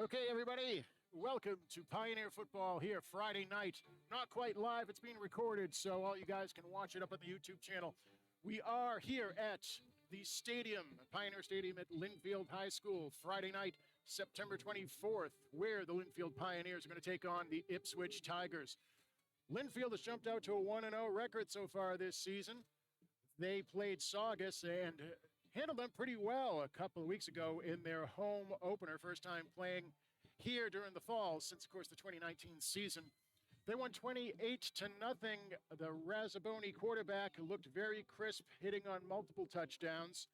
Okay, everybody, welcome to Pioneer Football here Friday night. Not quite live, it's being recorded, so all you guys can watch it up on the YouTube channel. We are here at the stadium, Pioneer Stadium at Lynnfield High School, Friday night, September 24th, where the Lynnfield Pioneers are going to take on the Ipswich Tigers. Lynnfield has jumped out to a 1-0 record so far this season. They played Saugus and handled them pretty well a couple of weeks ago in their home opener, first time playing here during the fall since, of course, the 2019 season. They won 28-0. The Razzaboni quarterback looked very crisp, hitting on multiple touchdowns.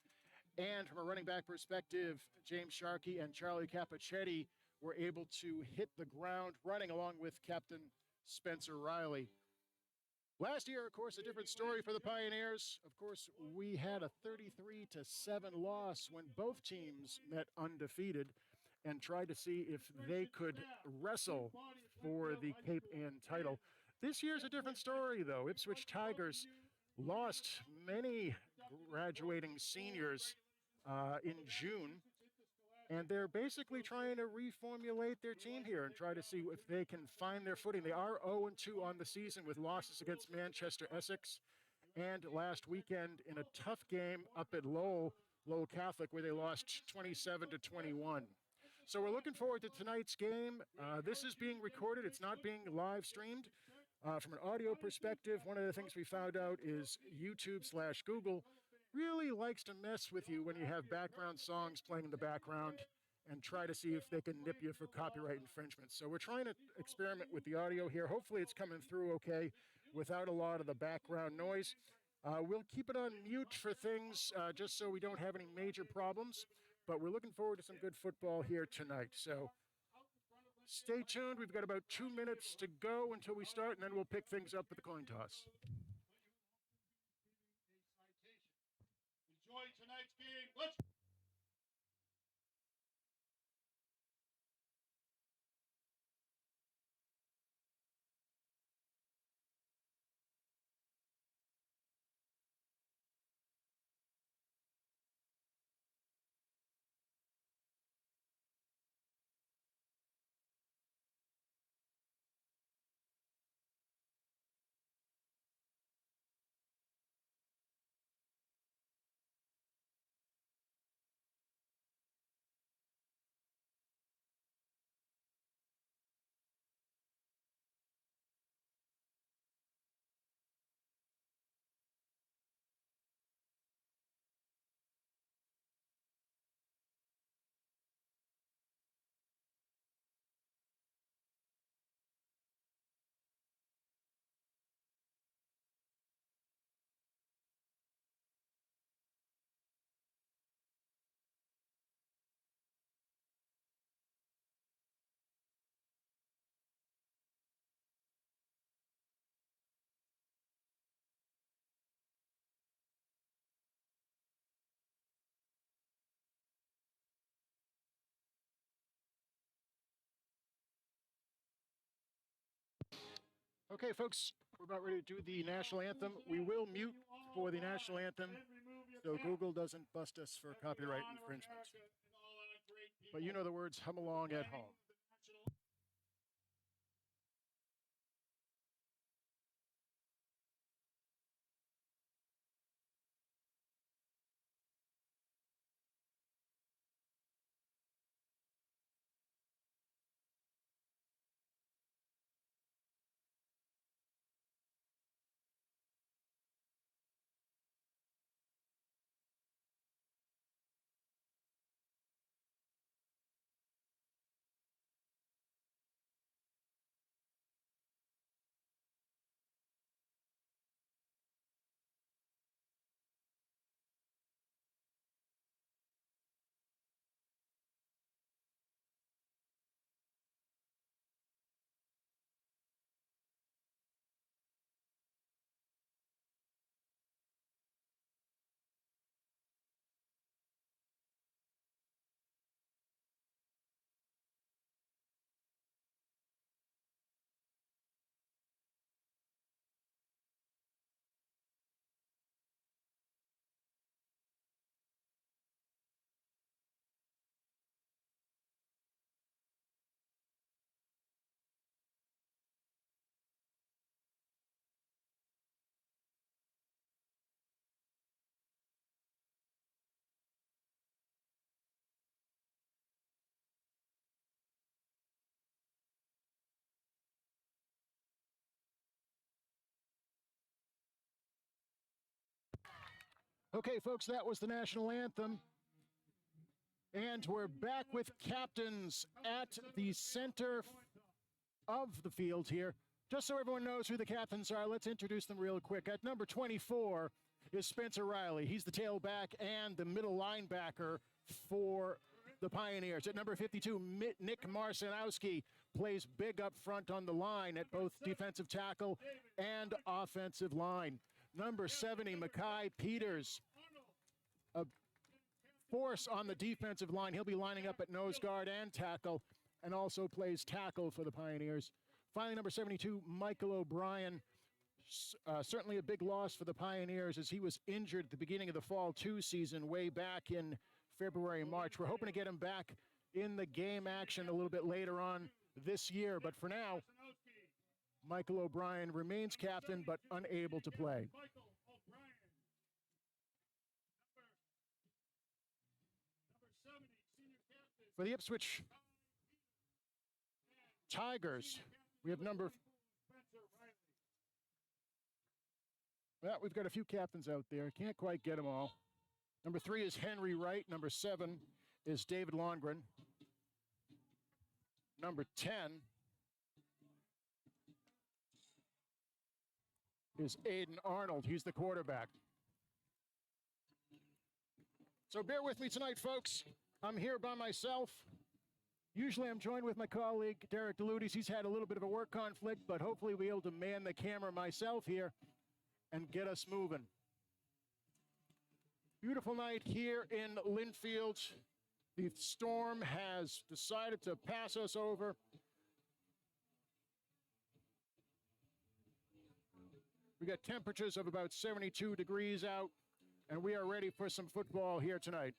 And from a running back perspective, James Sharkey and Charlie Capichetti were able to hit the ground running along with Captain Spencer Riley. Last year, of course, a different story for the Pioneers. Of course, we had a 33-7 loss when both teams met undefeated and tried to see if they could wrestle for the Cape Ann title. This year's a different story, though. Ipswich Tigers lost many graduating seniors in June, and they're basically trying to reformulate their team here and try to see if they can find their footing. They are 0-2 on the season with losses against Manchester Essex and last weekend in a tough game up at Lowell Catholic, where they lost 27-21. So we're looking forward to tonight's game. This is being recorded. It's not being live streamed. From an audio perspective, one of the things we found out is YouTube/Google really likes to mess with you when you have background songs playing in the background and try to see if they can nip you for copyright infringement. So we're trying to experiment with the audio here. Hopefully it's coming through okay without a lot of the background noise. We'll keep it on mute for things just so we don't have any major problems, but we're looking forward to some good football here tonight. So stay tuned. We've got about 2 minutes to go until we start, and then we'll pick things up with the coin toss. Enjoy tonight's game. Let's Okay, folks, we're about ready to do the national anthem. We will mute for the national anthem so Google doesn't bust us for copyright infringement. But you know the words, hum along at home. Okay, folks, that was the national anthem. And we're back with captains at the center of the field here. Just so everyone knows who the captains are, let's introduce them real quick. At number 24 is Spencer Riley. He's the tailback and the middle linebacker for the Pioneers. At number 52, Nick Marcinowski plays big up front on the line at both defensive tackle and offensive line. Number 70, Mackay Peters, a force on the defensive line. He'll be lining up at nose guard and tackle, and also plays tackle for the Pioneers. Finally, number 72, Michael O'Brien. Certainly a big loss for the Pioneers as he was injured at the beginning of the Fall 2 season way back in February, March. We're hoping to get him back in the game action a little bit later on this year, but for now, Michael O'Brien remains captain but unable to play. For the Ipswich Tigers, we have we've got a few captains out there. Can't quite get them all. Number 3 is Henry Wright. Number 7 is David Longren. Number 10 is Aiden Arnold. He's the quarterback. So bear with me tonight, folks. I'm here by myself. Usually I'm joined with my colleague, Derek DeLutis. He's had a little bit of a work conflict, but hopefully we'll be able to man the camera myself here and get us moving. Beautiful night here in Lynnfield. The storm has decided to pass us over. We got temperatures of about 72 degrees out, and we are ready for some football here tonight.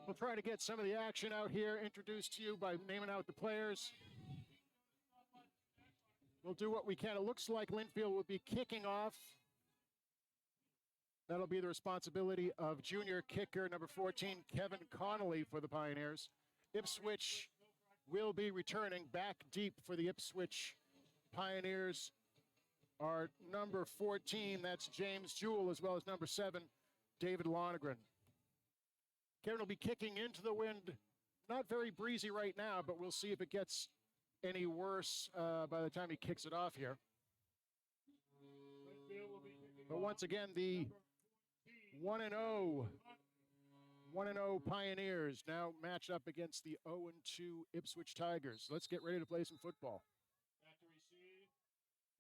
We'll try to get some of the action out here introduced to you by naming out the players. We'll do what we can. It looks like Lynnfield will be kicking off. That'll be the responsibility of junior kicker number 14, Kevin Connolly for the Pioneers. Ipswich will be returning back deep for the Ipswich Pioneers. Our number 14, that's James Jewell, as well as number 7, David Lonergan. Kevin will be kicking into the wind. Not very breezy right now, but we'll see if it gets any worse by the time he kicks it off here. But once again, the 1-0 Pioneers now match up against the 0-2 Ipswich Tigers. Let's get ready to play some football. Back to receive,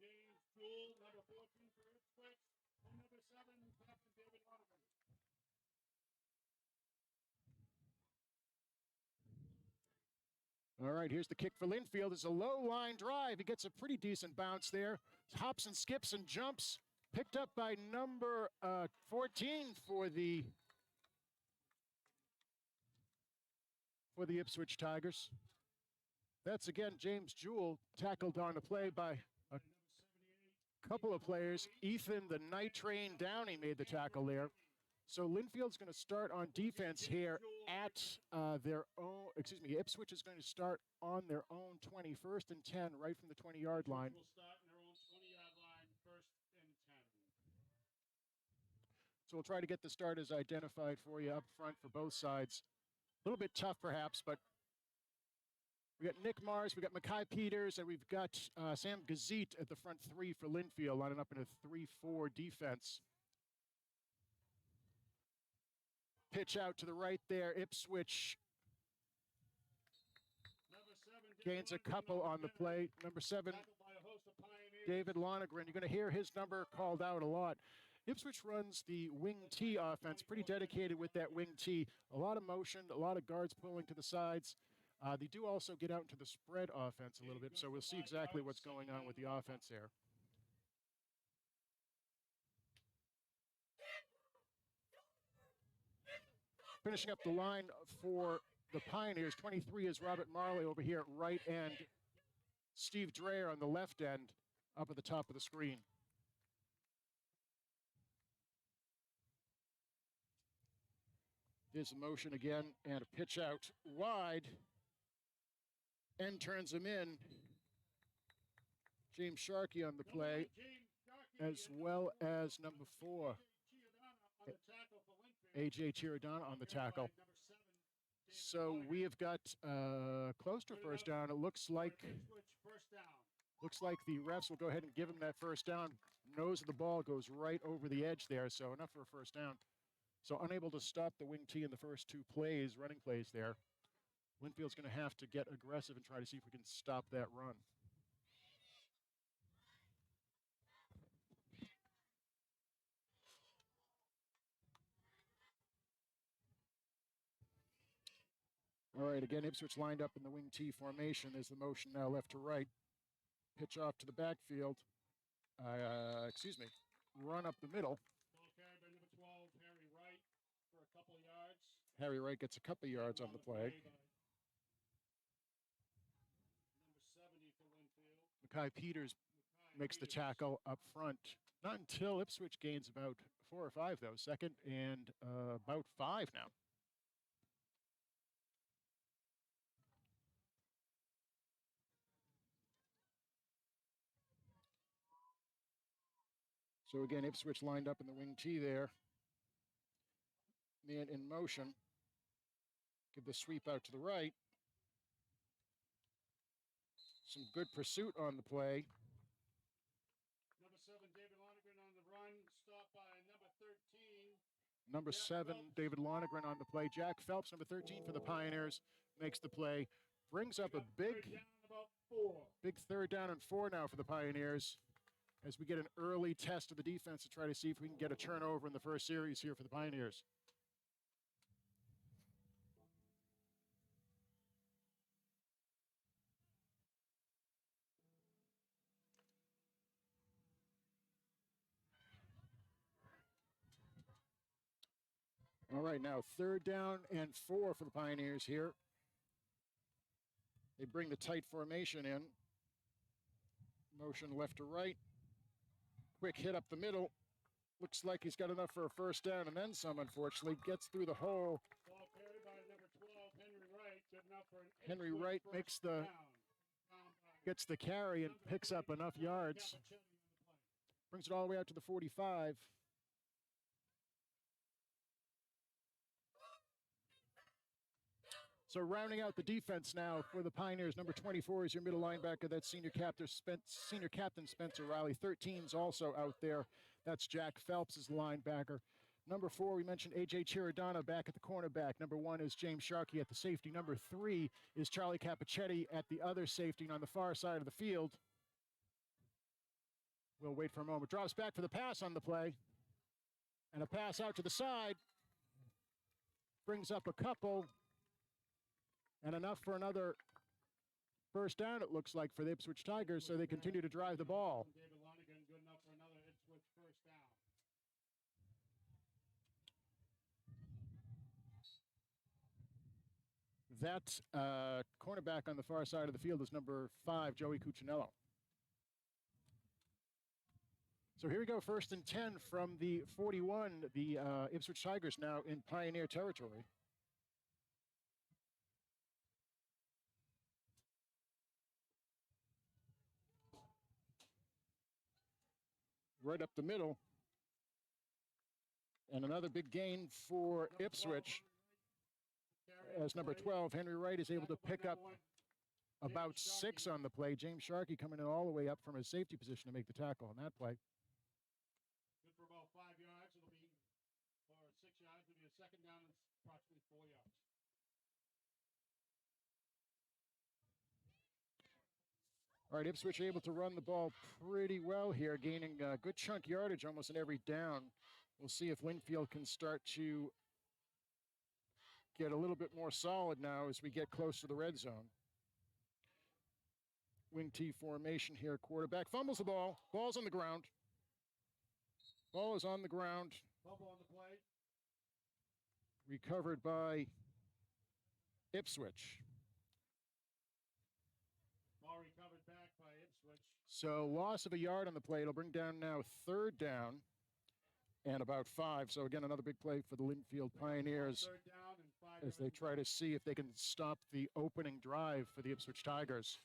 James Jewell, number 14 for Ipswich, and number 7, Captain David Lonergan. All right, here's the kick for Lynnfield. It's a low line drive. He gets a pretty decent bounce there. Hops and skips and jumps. Picked up by number 14 for the Ipswich Tigers. That's again James Jewell, tackled on the play by a couple of players. Ethan, the Night Train Downey, made the tackle there. So Lynnfield's going to start on defense here at their own, Ipswich is going to start on their own 21st and 10, right from the 20-yard line. Will start in their own 20-yard line, 1st and 10. So we'll try to get the starters identified for you up front for both sides. A little bit tough perhaps, but we got Nick Mars, we got Mackay Peters, and we've got Sam Gazit at the front 3 for Lynnfield, lining up in a 3-4 defense. Pitch out to the right there. Ipswich gains a couple on the play. Number 7, David Lonergan. You're going to hear his number called out a lot. Ipswich runs the wing T offense, pretty dedicated with that wing T. A lot of motion, a lot of guards pulling to the sides. They do also get out into the spread offense a little bit, so we'll see exactly what's going on with the offense there. Finishing up the line for the Pioneers. 23 is Robert Marley over here at right end. Steve Dreyer on the left end up at the top of the screen. There's a motion again and a pitch out wide. End turns him in. James Sharkey on the play, as well as number 4, A.J. Chirodana on the tackle. So we have got close to first down. It looks like the refs will go ahead and give him that first down. Nose of the ball goes right over the edge there, so enough for a first down. So unable to stop the wing T in the first 2 plays, running plays there. Lynnfield's going to have to get aggressive and try to see if we can stop that run. All right, again, Ipswich lined up in the wing T formation. There's the motion now left to right. Pitch off to the backfield. Run up the middle. Ball carried by number 12, Harry Wright, for a couple of yards. Harry Wright gets a couple of yards on the play. Number 70 for Lynnfield. Mackay Peters makes the tackle up front. Not until Ipswich gains about 4 or 5, though. Second and about 5 now. So again, Ipswich lined up in the wing T there. Man in motion. Give the sweep out to the right. Some good pursuit on the play. Number 7, David Lonergan on the run, stopped by number 13. Number 7, David Lonergan on the play. Jack Phelps, number 13 for the Pioneers, makes the play. Brings up a big third down and 4 now for the Pioneers, as we get an early test of the defense to try to see if we can get a turnover in the first series here for the Pioneers. All right, now 3rd down and 4 for the Pioneers here. They bring the tight formation in. Motion left to right. Quick hit up the middle. Looks like he's got enough for a first down and then some, unfortunately. Gets through the hole. Ball carried by number 12, Henry Wright. Good enough for an Henry Wright gets the carry and picks up enough yards. Brings it all the way out to the 45. So rounding out the defense now for the Pioneers, number 24 is your middle linebacker. That's senior captain Spencer Riley. 13's also out there. That's Jack Phelps as the linebacker. Number 4, we mentioned A.J. Chirodana back at the cornerback. Number 1 is James Sharkey at the safety. Number 3 is Charlie Capichetti at the other safety on the far side of the field. We'll wait for a moment. Drops back for the pass on the play. And a pass out to the side. Brings up a couple. And enough for another first down, it looks like, for the Ipswich Tigers, so they continue to drive the ball. David Lonergan, good enough for another Ipswich first down. That cornerback on the far side of the field is number 5, Joey Cuccinello. So here we go, 1st and 10 from the 41. The Ipswich Tigers now in Pioneer territory. Right up the middle. And another big gain for Ipswich, as number 12, Henry Wright, is able to pick up about 6 on the play. James Sharkey coming in all the way up from his safety position to make the tackle on that play. Good for about 5 yards. It'll be, or 6 yards. It'll be a second down and approximately 4 yards. All right, Ipswich able to run the ball pretty well here, gaining a good chunk yardage almost in every down. We'll see if Lynnfield can start to get a little bit more solid now as we get close to the red zone. Wing T formation here. Quarterback fumbles the ball. Ball's on the ground. Ball is on the ground. Fumble on the play. Recovered by Ipswich. Ball recovered back by Ipswich. So loss of a yard on the play. It'll bring down now 3rd down and about 5. So again, another big play for the Lynnfield Pioneers 3rd down and 5 as they try to see if they can stop the opening drive for the Ipswich Tigers.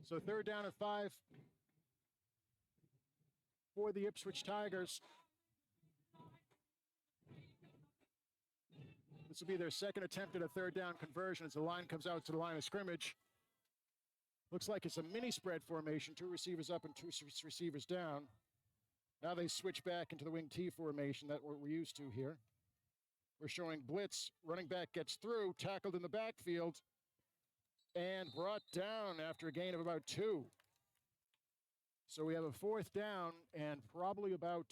So 3rd down and 5 for the Ipswich Tigers. This will be their second attempt at a 3rd down conversion as the line comes out to the line of scrimmage. Looks like it's a mini spread formation, 2 receivers up and 2 receivers down. Now they switch back into the wing T formation, that's what we're used to here. We're showing blitz, running back gets through, tackled in the backfield, and brought down after a gain of about 2. So we have a 4th down and probably about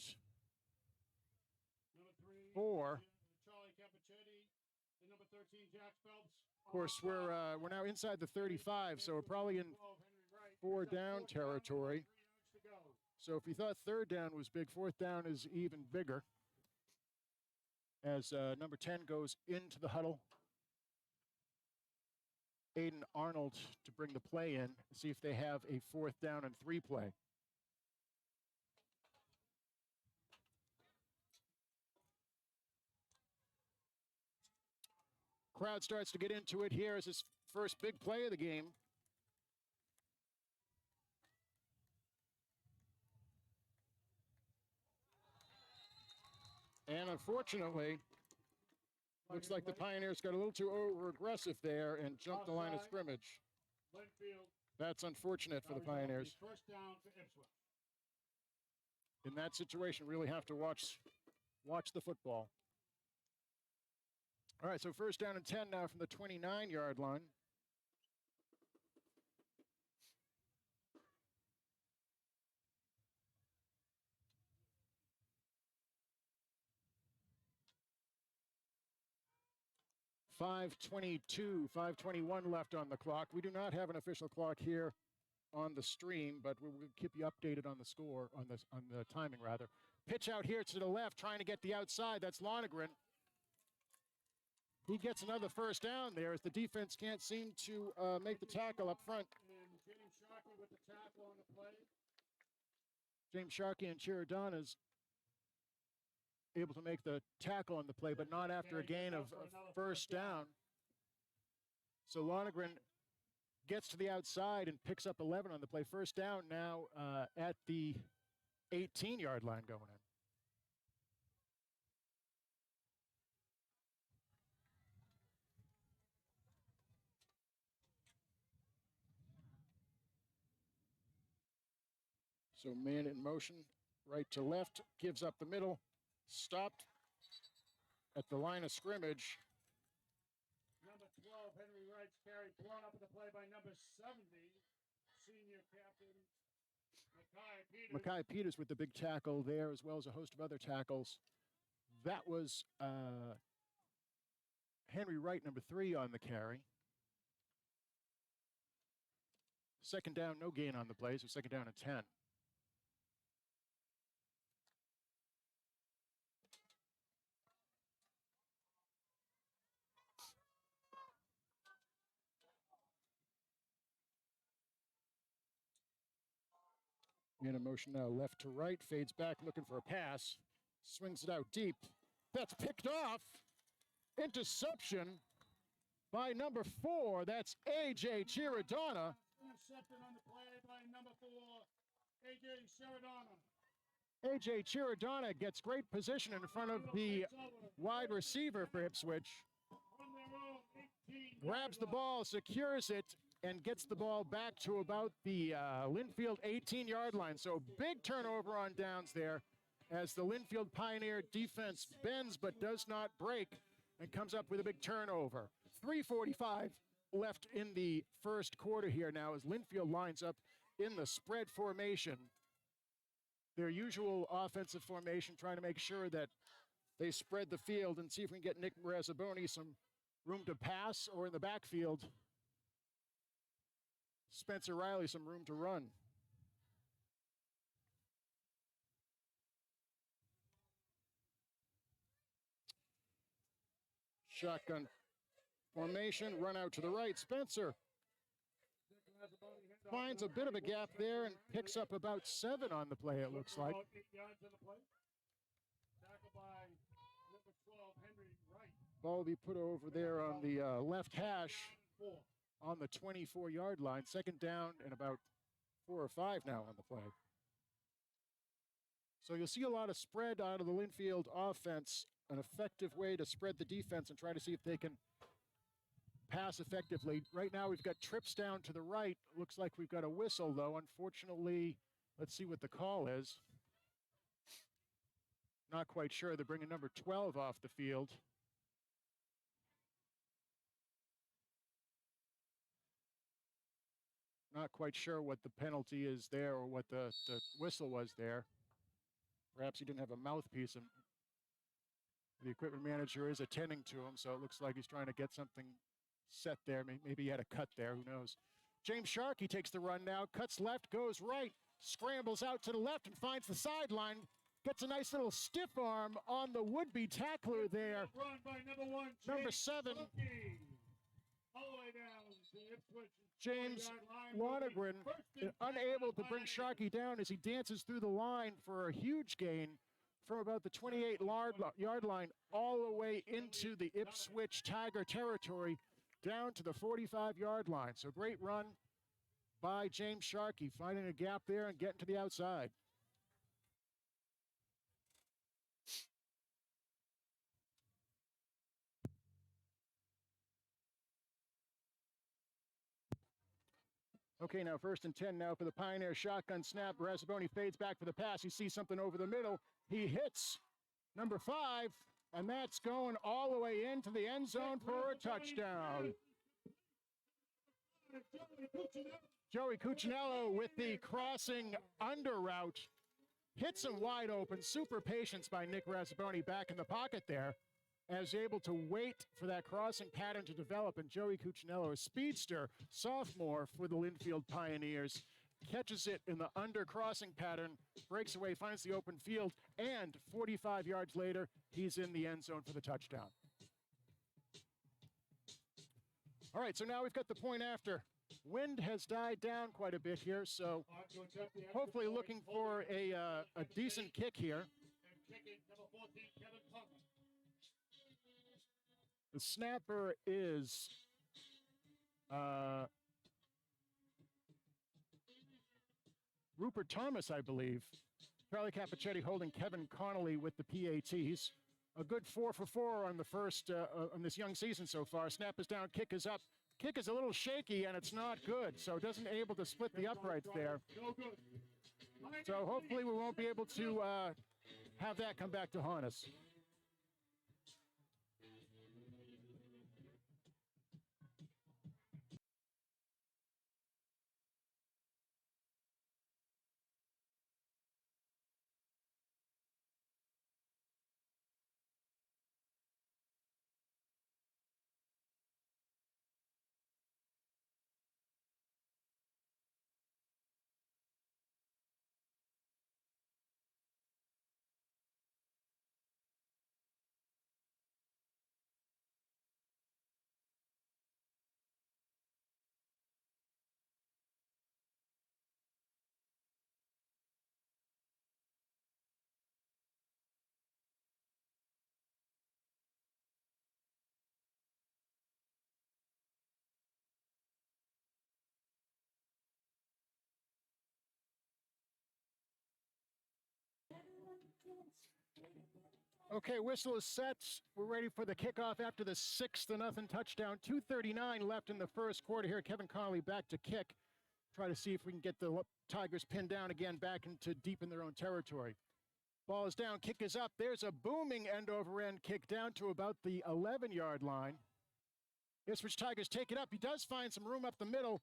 4. Charlie Cappuccini, the number 13, Jack Phelps. Of course, we're now inside the 35, so we're probably in 4 down territory. So if you thought 3rd down was big, 4th down is even bigger. As number 10 goes into the huddle. Aiden Arnold to bring the play in, see if they have a 4th down and 3 play. Crowd starts to get into it here as his first big play of the game. And unfortunately, looks like the Pioneers got a little too over-aggressive there and jumped the line of scrimmage. Lynnfield. That's unfortunate for the Pioneers. 1st down for Ipswich. In that situation, really have to watch the football. All right, so 1st down and 10 now from the 29-yard line. .5:21 left on the clock. We do not have an official clock here on the stream, but we'll keep you updated on the score, on the timing rather. Pitch out here to the left, trying to get the outside. That's Lonergan. He gets another 1st down there as the defense can't seem to make the tackle up front. And James Sharkey with the tackle on the play. James Sharkey and Chirodana's able to make the tackle on the play, but not after a gain of 1st down. So Lonergan gets to the outside and picks up 11 on the play. 1st down now at the 18-yard line going in. So man in motion, right to left, gives up the middle, stopped at the line of scrimmage. Number 12, Henry Wright's carry, blown up at the play by number 70, senior captain Mackay Peters. Mackay Peters with the big tackle there, as well as a host of other tackles. That was Henry Wright, number 3 on the carry. 2nd down, no gain on the play, so 2nd down and 10. Man in motion now, left to right, fades back, looking for a pass, swings it out deep. That's picked off. Interception by number 4. That's A.J. Chirodana. Intercepted on the play by number 4, A.J. Chirodana. A.J. Chirodana gets great position in front of the wide receiver for Ipswich. On their own, 18. Grabs the ball, secures it, and gets the ball back to about the Lynnfield 18-yard line. So big turnover on downs there as the Lynnfield Pioneer defense bends but does not break and comes up with a big turnover. 3:45 left in the 1st quarter here now as Lynnfield lines up in the spread formation. Their usual offensive formation, trying to make sure that they spread the field and see if we can get Nick Razzaboni some room to pass, or in the backfield, Spencer Riley some room to run. Shotgun formation, run out to the right. Spencer finds a bit of a gap there and picks up about 7 on the play, it looks like. About 8 yards on the play. Tackled by number 12, Henry Wright. Ball will be put over there on the left hash Four. on the 24-yard line. Second down and about 4 or 5 now on the play. So you'll see a lot of spread out of the Lynnfield offense, an effective way to spread the defense and try to see if they can pass effectively. Right now we've got trips down to the right. Looks like we've got a whistle, though. Unfortunately, let's see what the call is. Not quite sure. They're bringing number 12 off the field. Not quite sure what the penalty is there or what the whistle was there. Perhaps he didn't have a mouthpiece, and the equipment manager is attending to him, so it looks like he's trying to get something set there. Maybe he had a cut there, who knows. James Sharkey takes the run now, cuts left, goes right, scrambles out to the left and finds the sideline, gets a nice little stiff arm on the would-be tackler there. Run by number 1, Number 7. All the way down to Ipswich. James Lonergan unable to bring Sharkey down as he dances through the line for a huge gain from about the 28-yard line all the way into the Ipswich Tiger territory down to the 45-yard line. So great run by James Sharkey, finding a gap there and getting to the outside. Okay, now 1st and 10 now for the Pioneer. Shotgun snap. Razzaboni fades back for the pass. He sees something over the middle. He hits number 5, and that's going all the way into the end zone for a touchdown. Joey Cuccinello with the crossing under route. Hits him wide open. Super patience by Nick Razzaboni back in the pocket there, as able to wait for that crossing pattern to develop. And Joey Cuccinello, a speedster, sophomore for the Lynnfield Pioneers, catches it in the under crossing pattern, breaks away, finds the open field, and 45 yards later, he's in the end zone for the touchdown. All right, so now we've got the point after. Wind has died down quite a bit here, so hopefully looking for a decent kick here. The snapper is Rupert Thomas, I believe. Charlie Capichetti holding Kevin Connolly with the PATs. A good 4 for 4 on the first on this young season so far. Snap is down, kick is up. Kick is a little shaky, and it's not good, so it doesn't able to split the uprights there. So hopefully we won't be able to have that come back to haunt us. Okay, whistle is set. We're ready for the kickoff after the 6-0 touchdown. 2:39 left in the first quarter here. Kevin Connolly back to kick. Try to see if we can get the Tigers pinned down again back into deep in their own territory. Ball is down, kick is up. There's a booming end-over-end kick down to about the 11-yard line. Ipswich Tigers take it up. He does find some room up the middle.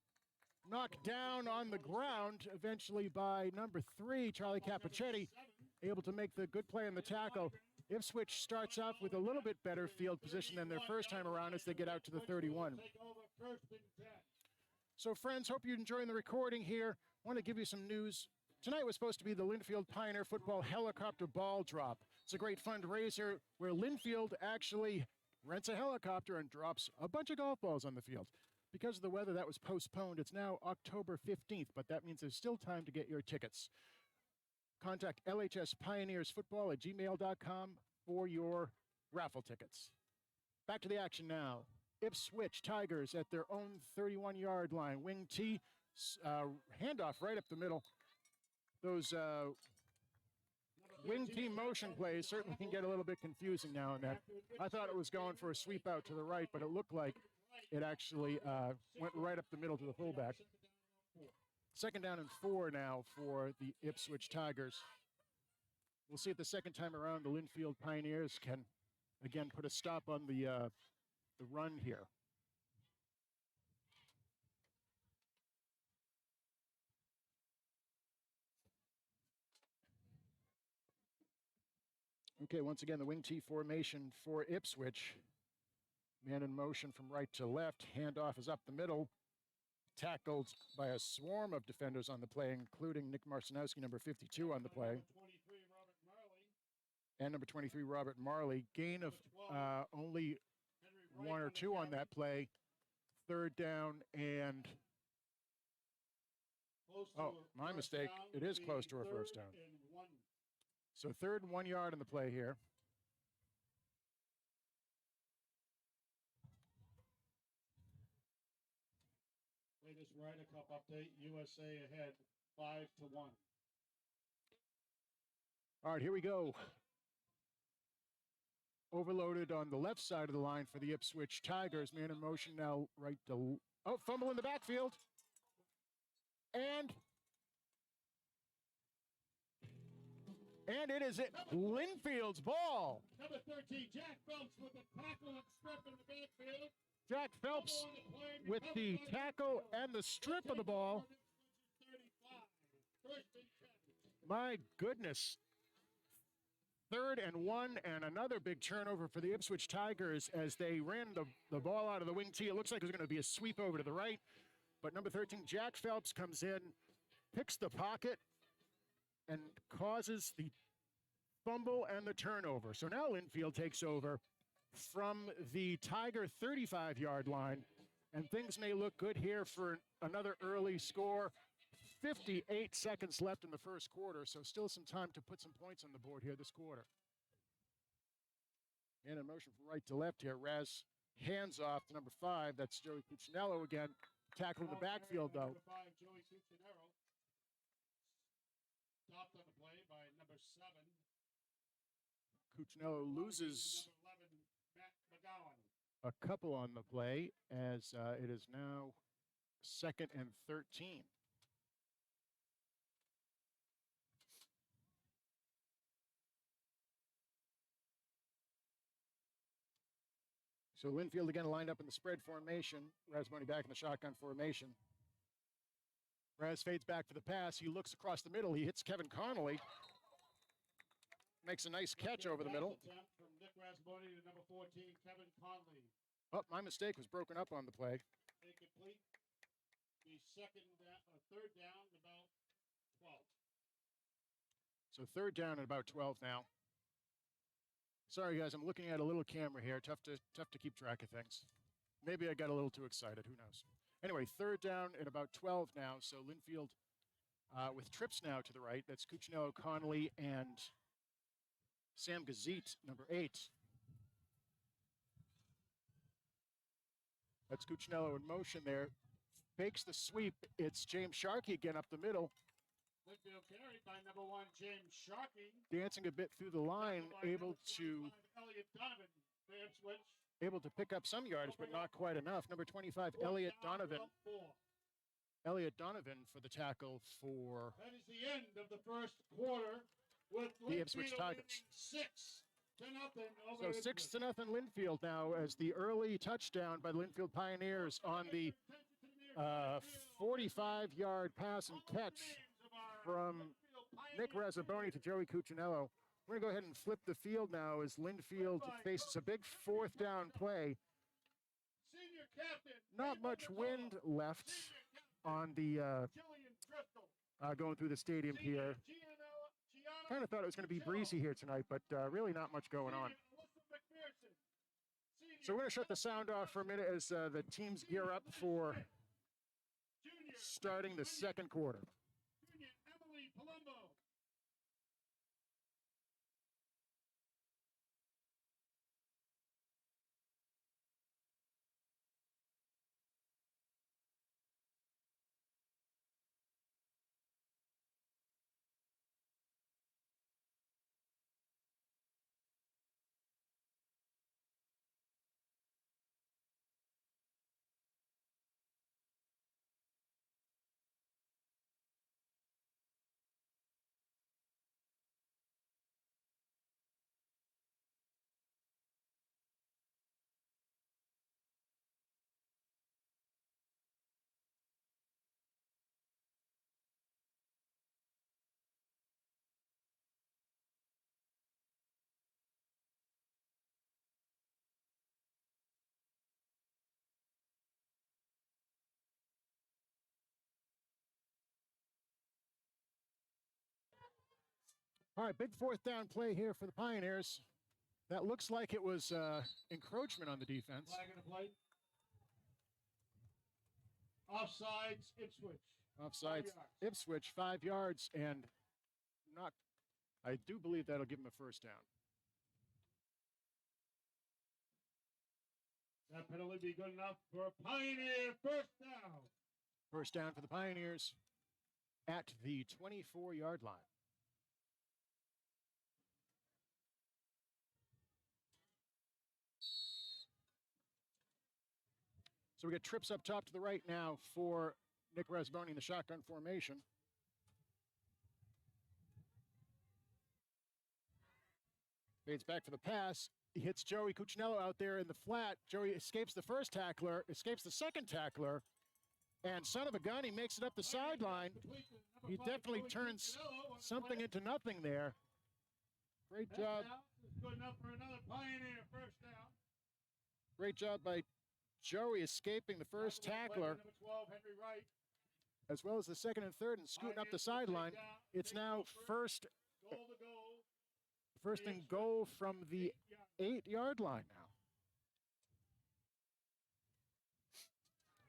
Knocked down on the ground eventually by number 3, Charlie Capichetti, able to make the good play on the tackle. Ipswich starts off with a little bit better field position than their first time around as they get out to the 31. So friends, hope you're enjoying the recording here. I want to give you some news. Tonight was supposed to be the Lynnfield Pioneer Football Helicopter Ball Drop. It's a great fundraiser where Lynnfield actually rents a helicopter and drops a bunch of golf balls on the field. Because of the weather, that was postponed. It's now October 15th, but that means there's still time to get your tickets. Contact lhspioneersfootball@gmail.com for your raffle tickets. Back to the action now. Ipswich Tigers at their own 31-yard line. Wing T, handoff right up the middle. Those wing T motion plays certainly can get a little bit confusing now and then. I thought it was going for a sweep out to the right, but it looked like it actually went right up the middle to the fullback. Second down and 4 now for the Ipswich Tigers. We'll see if the second time around the Lynnfield Pioneers can, again, put a stop on the run here. Okay, once again, the wing T formation for Ipswich. Man in motion from right to left. Handoff is up the middle. Tackled by a swarm of defenders on the play, including Nick Marcinowski, number 52 on the play. And number 23, Robert Marley. Gain of only 1 or 2 on that play. Third down and... Oh, my mistake. It is close to a first down. So 3rd and 1 yard on the play here. Latest Ryder Cup update, USA ahead 5-1. All right, here we go. Overloaded on the left side of the line for the Ipswich Tigers. Man in motion now right to... Oh, fumble in the backfield. And it is Lynnfield's ball. Number 13, Jack Phelps with the tackle and strip in the backfield. Jack Phelps with the tackle and the strip of the ball. My goodness. 3rd and 1 and another big turnover for the Ipswich Tigers as they ran the ball out of the wing tee. It looks like there's going to be a sweep over to the right. But number 13, Jack Phelps comes in, picks the pocket, and causes the fumble and the turnover. So now Lynnfield takes over from the Tiger 35-yard line, and things may look good here for another early score. 58 seconds left in the first quarter, so still some time to put some points on the board here this quarter. And in motion from right to left here, Raz hands off to number 5. That's Joey Cuccinello again. Tackle in the backfield, though. Number 5, Joey Cuccinello. Stopped on the play by number 7. Cuccinello loses Number 11, Matt McGowan. a couple on the play as it is now 2nd and 13. So Lynnfield again lined up in the spread formation. Rasmoni back in the shotgun formation. Raz fades back for the pass. He looks across the middle. He hits Kevin Connolly. Makes a nice catch over the middle. From Nick Rasmoni to number 14, Kevin Conley. Oh, my mistake was broken up on the play. Incomplete. The third down, about 12. So 3rd down at about 12 now. Sorry, guys, I'm looking at a little camera here. Tough to keep track of things. Maybe I got a little too excited. Who knows? Anyway, 3rd down at about 12 now. So Lynnfield with trips now to the right. That's Cuccinello, Connolly, and Sam Gazit, number 8. That's Cuccinello in motion there. Fakes the sweep. It's James Sharkey again up the middle. Lynnfield carried by number 1, James Sharkey. Dancing a bit through the line, able to pick up some yardage, but not quite enough. Number 25, Elliot Donovan. Elliot Donovan for the tackle for that is the end of the first quarter with the Ipswich Tigers. 6-0 So 6-0 Lynnfield now as the early touchdown by the Lynnfield Pioneers on the 45-yard pass and catch from Nick Razzaboni to Joey Cuccinello. We're going to go ahead and flip the field now as Lynnfield faces a big 4th down play. Not much wind left on the going through the stadium here. Kind of thought it was going to be breezy here tonight, but really not much going on. So we're going to shut the sound off for a minute as the teams gear up for starting the second quarter. Junior Emily Palumbo. All right, big fourth down play here for the Pioneers. That looks like it was encroachment on the defense. Flag in the play. Offsides, Ipswich. Offsides, 5 yards. Ipswich, 5 yards, and not. I do believe that'll give him a first down. That penalty be good enough for a Pioneer first down. First down for the Pioneers at the 24-yard line. So we get trips up top to the right now for Nick Rasboni in the shotgun formation. Fades back for the pass. He hits Joey Cuccinello out there in the flat. Joey escapes the first tackler, escapes the second tackler, and son of a gun, he makes it up the sideline. He definitely turns something into nothing there. Great job. Good enough for another Pioneer first down. Great job by Joey escaping the first tackler, Number 12, Henry Wright. as well as the second and third, and scooting up the sideline. It's now first Goal to goal. First and goal from the 8-yard line now.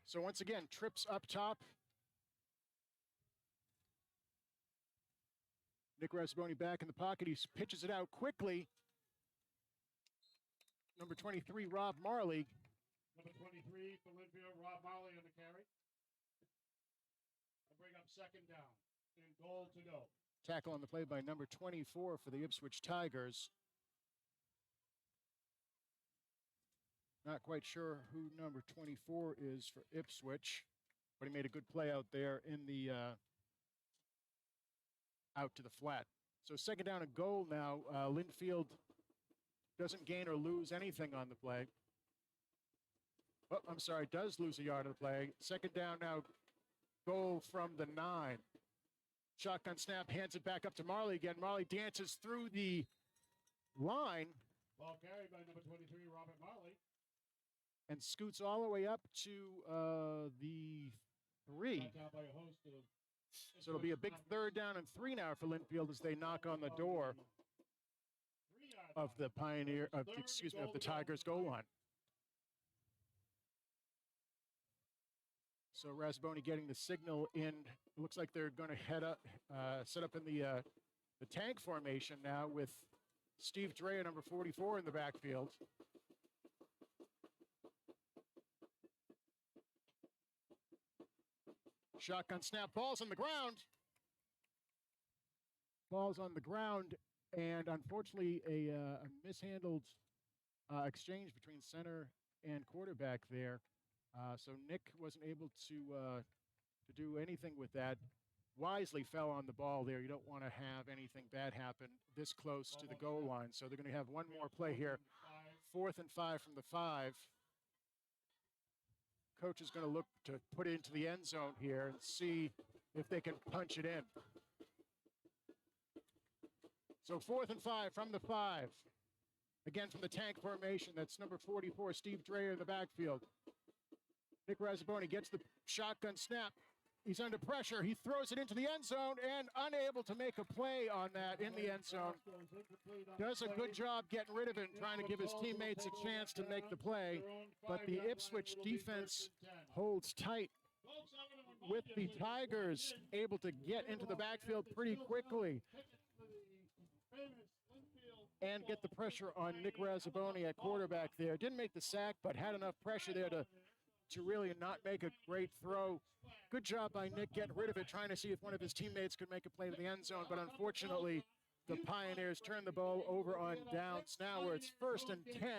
So once again, trips up top. Nick Rasboni back in the pocket. He pitches it out quickly. Number 23, Rob Marley. Number 23 for Lynnfield, Rob Marley on the carry. I'll bring up second down and goal to go. Tackle on the play by number 24 for the Ipswich Tigers. Not quite sure who number 24 is for Ipswich, but he made a good play out there in the out to the flat. So second down and goal now. Lynnfield doesn't gain or lose anything on the play. Oh, I'm sorry, does lose a yard of the play. Second down now, goal from the 9. Shotgun snap, hands it back up to Marley again. Marley dances through the line. Ball carried by number 23, Robert Marley. And scoots all the way up to the 3. Out by a host of So it'll be a big third down and 3 now for Lynnfield as they knock on the door of the of the Tigers goal line. So Rasboni getting the signal in. It looks like they're going to head up, set up in the tank formation now with Steve Drea, number 44, in the backfield. Shotgun snap, ball's on the ground. Ball's on the ground, and unfortunately a mishandled exchange between center and quarterback there. So Nick wasn't able to do anything with that. Wisely fell on the ball there. You don't want to have anything bad happen this close to the goal line. So they're going to have one more play here. 4th and 5 from the 5. Coach is going to look to put it into the end zone here and see if they can punch it in. So 4th and 5 from the 5. Again from the tank formation. That's number 44, Steve Drea in the backfield. Nick Rasboni gets the shotgun snap. He's under pressure. He throws it into the end zone and unable to make a play on that in the end zone. Does a good job getting rid of it and trying to give his teammates a chance to make the play. But the Ipswich defense holds tight with the Tigers, able to get into the backfield pretty quickly and get the pressure on Nick Razzaboni at quarterback there. Didn't make the sack, but had enough pressure there to really not make a great throw. Good job by Nick getting rid of it, trying to see if one of his teammates could make a play to the end zone, but unfortunately, the Pioneers turn the ball over on downs now, where it's 1st and 10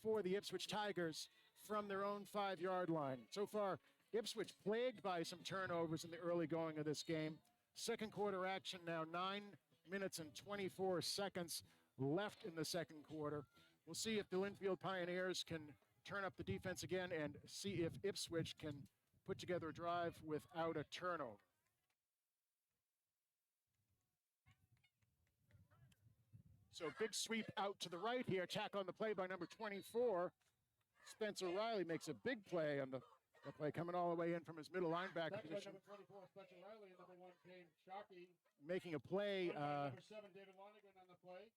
for the Ipswich Tigers from their own 5-yard line. So far, Ipswich plagued by some turnovers in the early going of this game. Second quarter action now, 9 minutes and 24 seconds left in the second quarter. We'll see if the Lynnfield Pioneers can turn up the defense again and see if Ipswich can put together a drive without a turnover. So big sweep out to the right here. Tackle on the play by number 24. Spencer Riley makes a big play on the play, coming all the way in from his middle linebacker position. Number 24, Spencer Riley, and number 1 came Sharkey. Making a play Number 7, David Lonergan on the play.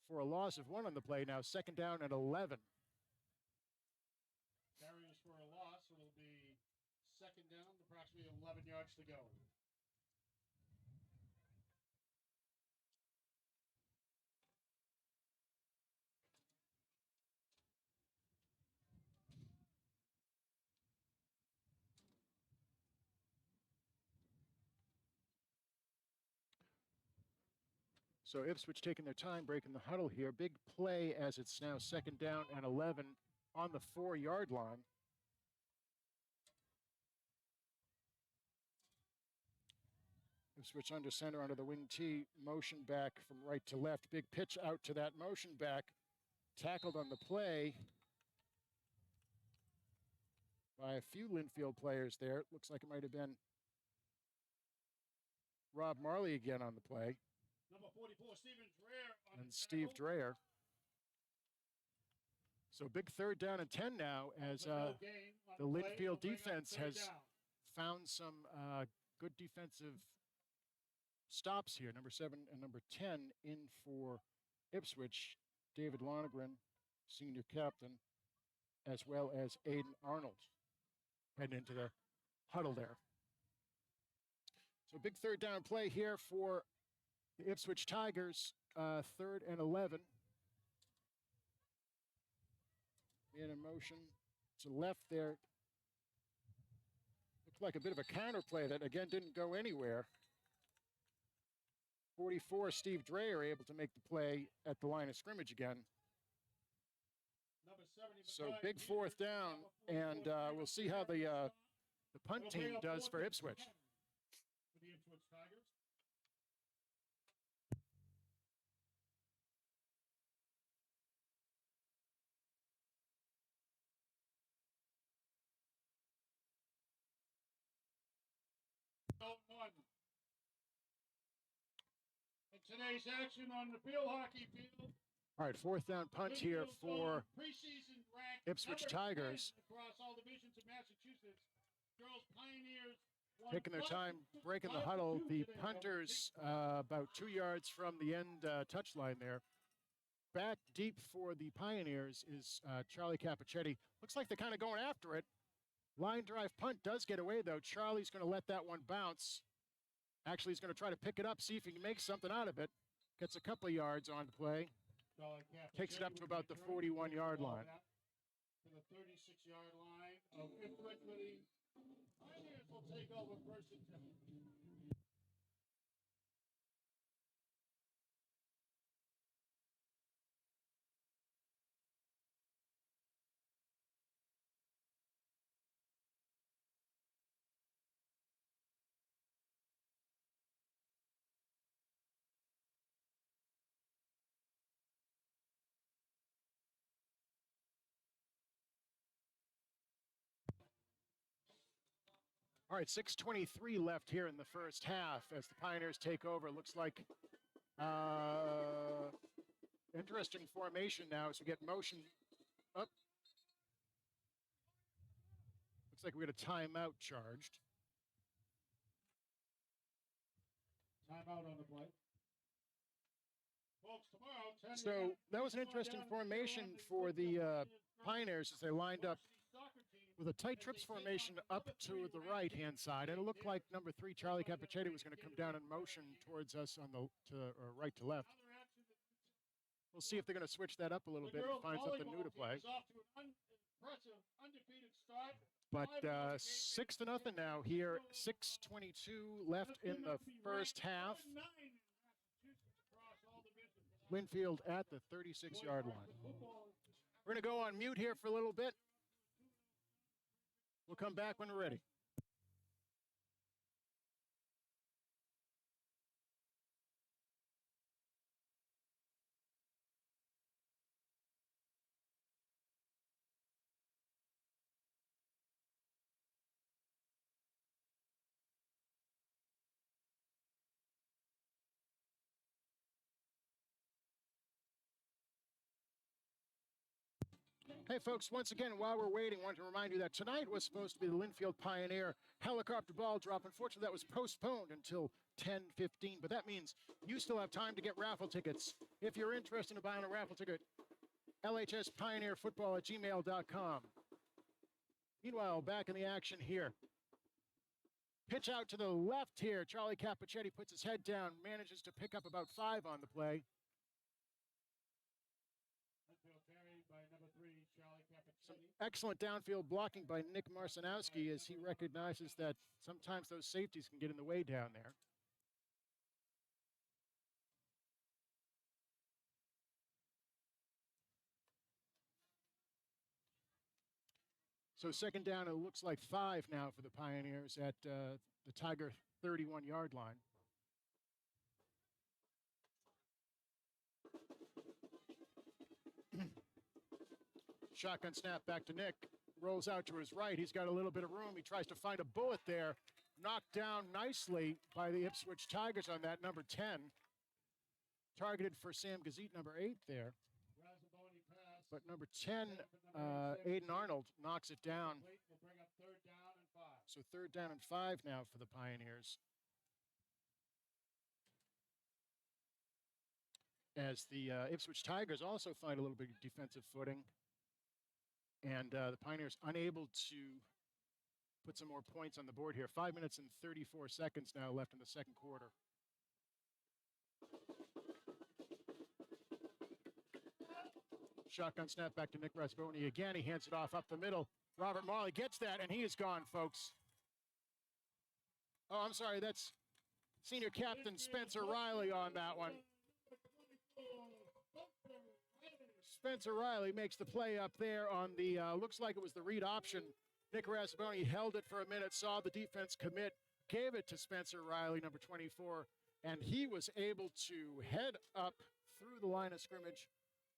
For a loss of 1 on the play now, 2nd down and 11. Carries for a loss. It'll be 2nd down, approximately 11 yards to go. So Ipswich taking their time, breaking the huddle here. Big play as it's now 2nd down and 11 on the 4-yard line. Ipswich under center, under the wing T, motion back from right to left. Big pitch out to that motion back. Tackled on the play by a few Lynnfield players there. Looks like it might have been Rob Marley again on the play. Number 44, Stephen Dreher. And Steve Dreher. So big 3rd down and 10 now as the Lynnfield defense has found some good defensive stops here. Number 7 and number 10 in for Ipswich. David Lonergan, senior captain, as well as Aiden Arnold heading into the huddle there. So big 3rd down play here for the Ipswich Tigers, 3rd and 11. In a motion to left there. Looked like a bit of a counter play that, again, didn't go anywhere. 44, Steve Dreher, able to make the play at the line of scrimmage again. So big 4th down, and we'll see how the punt team does for Ipswich. For the Ipswich Tigers. Today's action on the field hockey field. All right, 4th down punt here for Ipswich Tigers. Across all divisions of Massachusetts. Girls Pioneers taking their time, breaking the huddle. The punters about 2 yards from the end touchline there. Back deep for the Pioneers is Charlie Capichetti. Looks like they're kind of going after it. Line drive punt does get away, though. Charlie's going to let that one bounce. Actually, he's going to try to pick it up, see if he can make something out of it. Gets a couple of yards on the play. Takes it up to about the 41-yard line. To the 36-yard line of Ipswich, the Pioneers will take over 1st and 10. All right, 6:23 left here in the first half as the Pioneers take over. Looks like interesting formation now as we get motion up. Looks like we got a timeout charged. Timeout on the play. Folks, tomorrow, 10 So a.m., that was an please go interesting down to formation Lynnfield for the Football Pioneers as they lined up Varsity soccer team with a tight as trips they take on formation the up number to 3 the ranked right-hand side, and it looked like Lynnfield. number 3, Charlie Capichetti, was going to come down in motion towards us on the right to left. Other action that We'll see if they're going to switch that up a little the bit and girls find something volleyball new to team play. is off to an impressive undefeated start. But 5-0 six to nothing now here. 6:22 left in the first half. Lynnfield at the 36-yard line. We're going to go on mute here for a little bit. We'll come back when we're ready. Hey, folks, once again, while we're waiting, I want to remind you that tonight was supposed to be the Lynnfield Pioneer helicopter ball drop. Unfortunately, that was postponed until 10:15, but that means you still have time to get raffle tickets. If you're interested in buying a raffle ticket, lhspioneerfootball@gmail.com. Meanwhile, back in the action here. Pitch out to the left here. Charlie Capichetti puts his head down, manages to pick up about 5 on the play. Some excellent downfield blocking by Nick Marcinowski as he recognizes that sometimes those safeties can get in the way down there. So second down, it looks like 5 now for the Pioneers at the Tiger 31-yard line. Shotgun snap back to Nick. Rolls out to his right. He's got a little bit of room. He tries to find a bullet there. Knocked down nicely by the Ipswich Tigers on that number 10. Targeted for Sam Gazette, number 8 there. But number 10, Aiden Arnold, knocks it down. So third down and 5 now for the Pioneers. As the Ipswich Tigers also find a little bit of defensive footing. And the Pioneers unable to put some more points on the board here. 5 minutes and 34 seconds now left in the second quarter. Shotgun snap back to Nick Rasboni again. He hands it off up the middle. Robert Marley gets that, and he is gone, folks. Oh, I'm sorry. That's senior captain Spencer Riley on that one. Spencer Riley makes the play up there on the, looks like it was the read option. Nick Rasboni held it for a minute, saw the defense commit, gave it to Spencer Riley, number 24, and he was able to head up through the line of scrimmage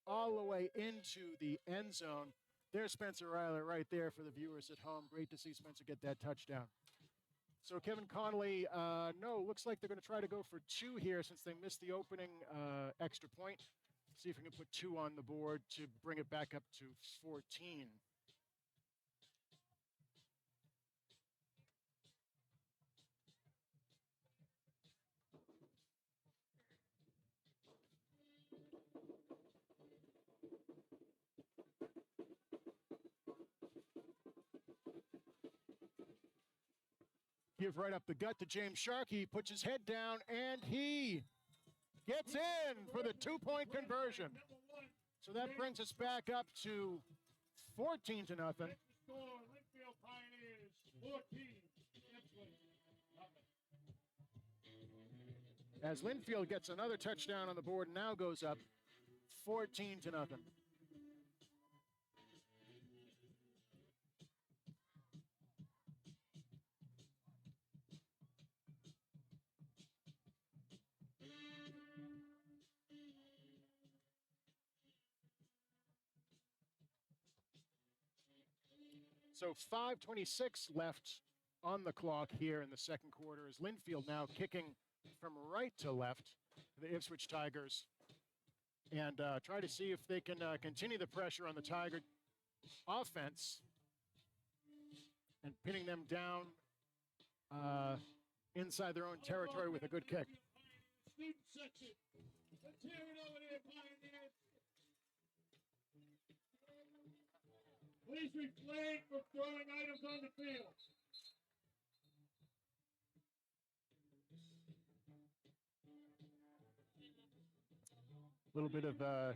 all the way into the end zone. There's Spencer Riley right there for the viewers at home. Great to see Spencer get that touchdown. So Kevin Connolly, no, looks like they're going to try to go for 2 here since they missed the opening extra point. See if we can put 2 on the board to bring it back up to 14. Give right up the gut to James Sharkey. He puts his head down, and he gets in for the 2-point conversion. So that brings us back up to 14 to nothing. Lynnfield Pioneers 14, As Lynnfield gets another touchdown on the board and now goes up 14 to nothing. So 5:26 left on the clock here in the second quarter as Lynnfield now kicking from right to left, the Ipswich Tigers, and try to see if they can continue the pressure on the Tiger offense and pinning them down inside their own territory with a good kick. student section. Let's hear it over there, Pioneers. Please refrain from throwing items on the field. A little bit of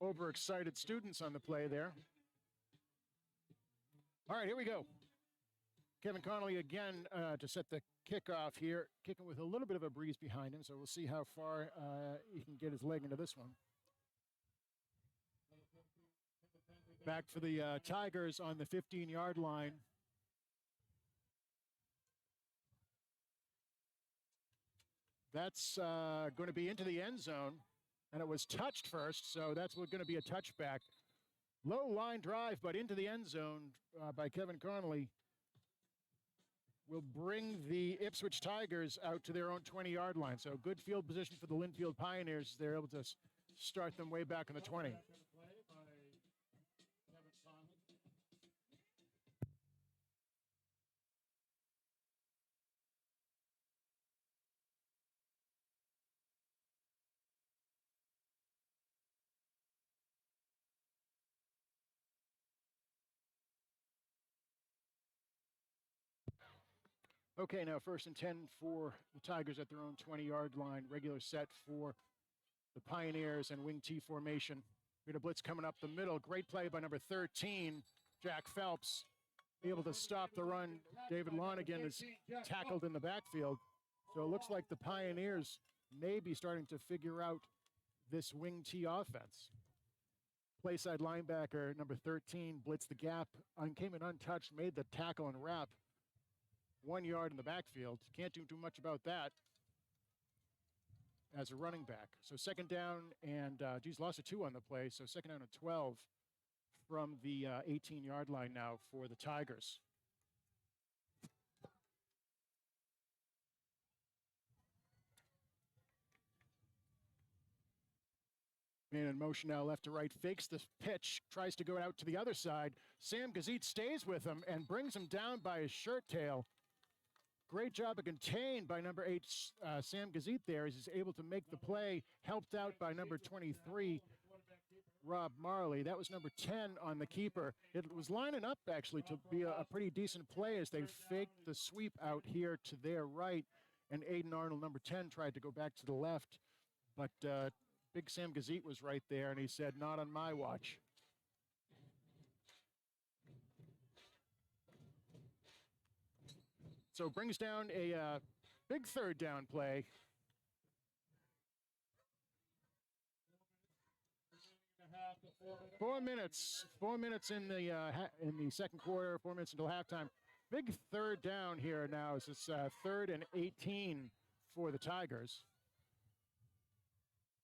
overexcited students on the play there. All right, here we go. Kevin Connolly again to set the kickoff here, kicking with a little bit of a breeze behind him, so we'll see how far he can get his leg into this one. Back for the Tigers on the 15-yard line. That's going to be into the end zone, and it was touched first, so that's going to be a touchback. Low line drive, but into the end zone by Kevin Connolly will bring the Ipswich Tigers out to their own 20-yard line. So good field position for the Lynnfield Pioneers. They're able to start them way back in the 20. Okay, now 1st and 10 for the Tigers at their own 20-yard line. Regular set for the Pioneers and wing T formation. We had a blitz coming up the middle. Great play by number 13, Jack Phelps. Able to stop the run. David Lonigan is tackled in the backfield. So it looks like the Pioneers may be starting to figure out this wing T offense. Playside linebacker number 13 blitzed the gap, came in untouched, made the tackle and wrap. 1 yard in the backfield. Can't do too much about that as a running back. So 2nd down and, lost a 2 on the play. So 2nd down and 12 from the 18-yard line now for the Tigers. Man in motion now left to right, fakes the pitch, tries to go out to the other side. Sam Gazit stays with him and brings him down by his shirt tail. Great job of contained by number 8, Sam Gazit there, as he's able to make the play, helped out by number 23, Rob Marley. That was number 10 on the keeper. It was lining up, actually, to be a pretty decent play as they faked the sweep out here to their right, and Aiden Arnold, number 10, tried to go back to the left, but big Sam Gazit was right there, and he said, not on my watch. So brings down a big 3rd down play. Four minutes in the 2nd quarter. 4 minutes until halftime. Big 3rd down here now as it's 3rd and 18 for the Tigers.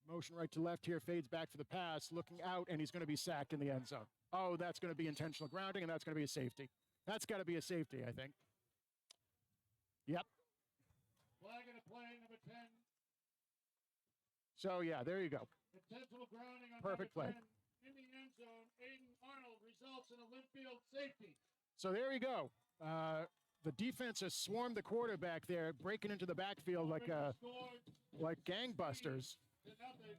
Motion right to left here, fades back for the pass, looking out, and he's going to be sacked in the end zone. Oh, that's going to be intentional grounding, and that's going to be a safety. That's got to be a safety, I think. Yep. Flag and a play, number 10. So, yeah, there you go. Intentional grounding on perfect play. 10 in the end zone. Aiden Arnold results in a Lynnfield safety. So there you go. The defense has swarmed the quarterback there, breaking into the backfield like gangbusters.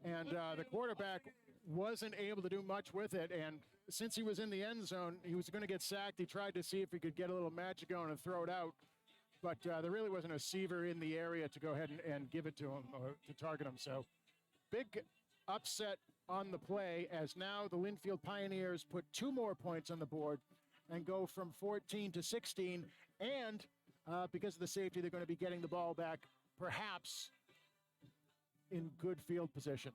And the quarterback wasn't able to do much with it. And since he was in the end zone, he was going to get sacked. He tried to see if he could get a little magic going and throw it out. But there really wasn't a receiver in the area to go ahead and give it to him or to target him. So big upset on the play as now the Lynnfield Pioneers put 2 more points on the board and go from 14 to 16. And because of the safety, they're going to be getting the ball back perhaps in good field position.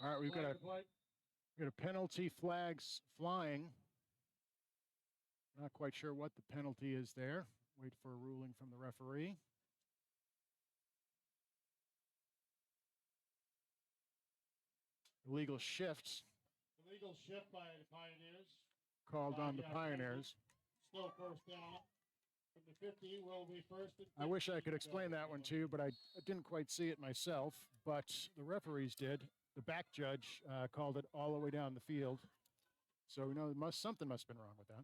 All right, we've got Flag to play. a penalty flags flying. Not quite sure what the penalty is there. Wait for a ruling from the referee. Illegal shifts Illegal shift by the Pioneers. called on the Pioneers. Still first down. From the 50 will be first and 15. I wish I could explain that one to you, but I didn't quite see it myself. But the referees did. The back judge called it all the way down the field. So we know something must have been wrong with that.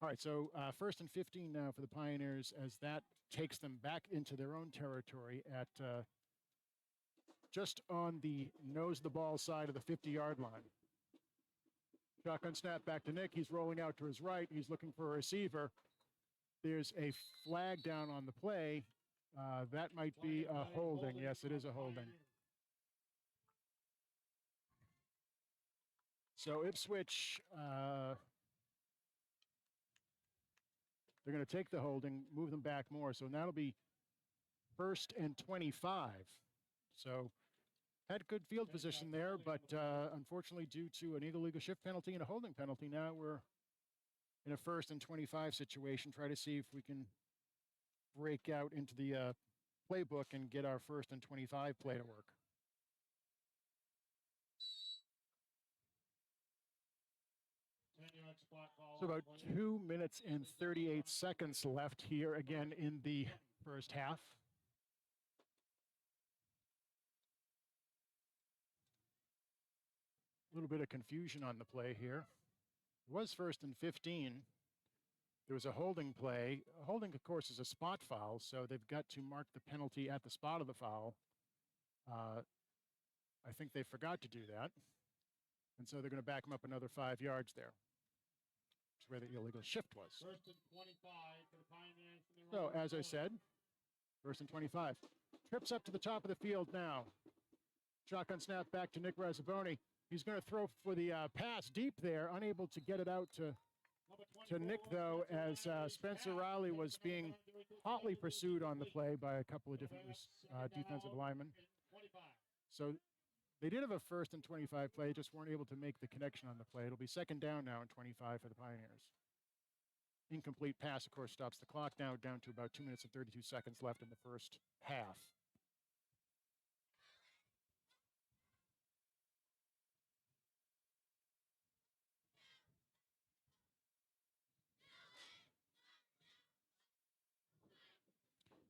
All right, so first and 15 now for the Pioneers as that takes them back into their own territory at just on the nose of the ball side of the 50-yard line. Shotgun snap back to Nick. He's rolling out to his right. He's looking for a receiver. There's a flag down on the play. That might be a holding. Yes, it is a holding. So Ipswich, they're going to take the holding, move them back more. So now it'll be first and 25. So had good field position there, but unfortunately due to an illegal shift penalty and a holding penalty, now we're in a first and 25 situation. Try to see if we can break out into the playbook and get our first and 25 play to work. So about 2 minutes and 38 seconds left here again in the first half. A little bit of confusion on the play here. It was first and 15. There was a holding play. A holding, of course, is a spot foul, so they've got to mark the penalty at the spot of the foul. I think they forgot to do that. And so they're going to back them up another 5 yards there. That's where the illegal shift was. First and 25 for the Pioneers. So, as I said, first and 25. Trips up to the top of the field now. Shotgun snap back to Nick Razzaboni. He's going to throw for the pass deep there, unable to get it out to Nick, though, as Spencer Riley was being hotly pursued on the play by a couple of different defensive linemen. So they did have a first and 25 play, just weren't able to make the connection on the play. It'll be second down now and 25 for the Pioneers. Incomplete pass, of course, stops the clock now down to about 2 minutes and 32 seconds left in the first half.